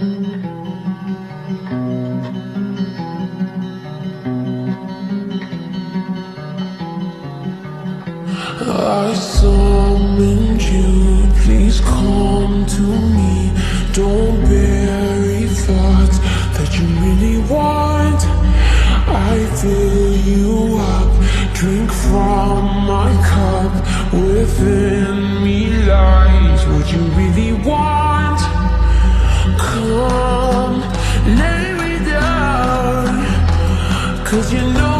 I summoned you, please come to me. Don't bury thoughts that you really want. I fill you up, drink from my cup. Within me lies what you really want. Come, lay me down, 'cause you know